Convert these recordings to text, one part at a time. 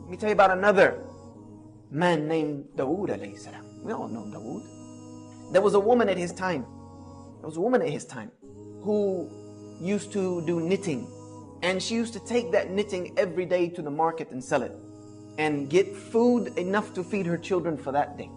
Let me tell you about another man named Dawood alayhi salam. We all know Dawood. There was a woman at his time. Who used to do knitting. And she used to take that knitting every day to the market and sell it. And get food enough to feed her children for that day.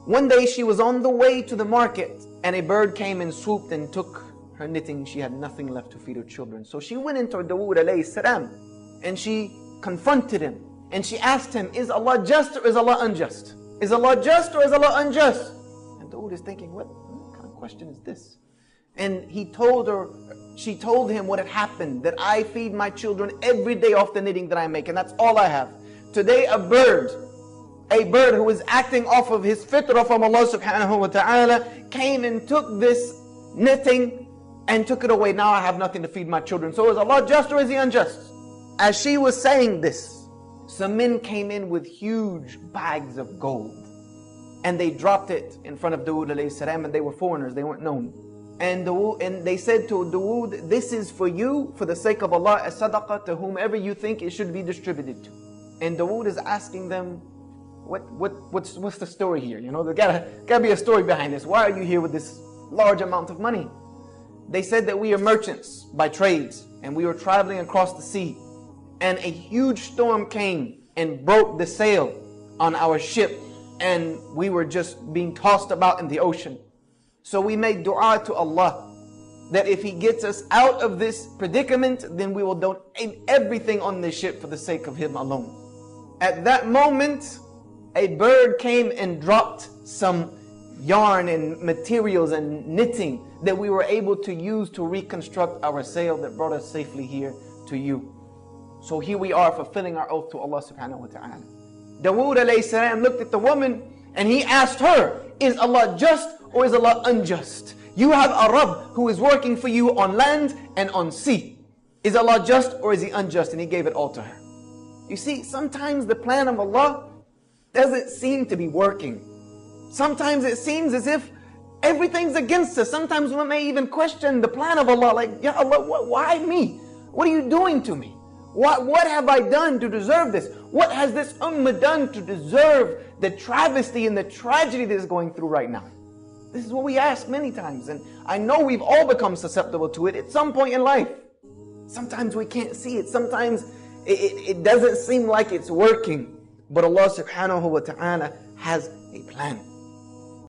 One day she was on the way to the market and a bird came and swooped and took her knitting. She had nothing left to feed her children. So she went into Dawood alayhi salam and she confronted him. And she asked him, is Allah just or is Allah unjust? Is Allah just or is Allah unjust? And Dawood is thinking, what kind of question is this? And she told him what had happened, that I feed my children every day off the knitting that I make, and that's all I have. Today a bird who is acting off of his fitrah from Allah subhanahu wa ta'ala came and took this knitting and took it away. Now I have nothing to feed my children. So is Allah just or is He unjust? As she was saying this, some men came in with huge bags of gold. And they dropped it in front of Dawood alayhi salam, and they were foreigners, they weren't known. And they said to Dawood, this is for you, for the sake of Allah, as sadaqah to whomever you think it should be distributed to. And Dawood is asking them, what's the story here? You know, there gotta be a story behind this. Why are you here with this large amount of money? They said that we are merchants by trades, and we were traveling across the sea. And a huge storm came and broke the sail on our ship, and we were just being tossed about in the ocean. So we made dua to Allah that if He gets us out of this predicament, then we will donate everything on this ship for the sake of Him alone. At that moment, a bird came and dropped some yarn and materials and knitting that we were able to use to reconstruct our sail that brought us safely here to you. So here we are fulfilling our oath to Allah subhanahu wa ta'ala. Dawood alayhi salam looked at the woman and he asked her, is Allah just or is Allah unjust? You have a Rabb who is working for you on land and on sea. Is Allah just or is He unjust? And he gave it all to her. You see, sometimes the plan of Allah doesn't seem to be working. Sometimes it seems as if everything's against us. Sometimes we may even question the plan of Allah, like, Ya Allah, why me? What are you doing to me? What have I done to deserve this? What has this ummah done to deserve the travesty and the tragedy that is going through right now? This is what we ask many times, and I know we've all become susceptible to it at some point in life. Sometimes we can't see it. Sometimes it doesn't seem like it's working. But Allah subhanahu wa ta'ala has a plan.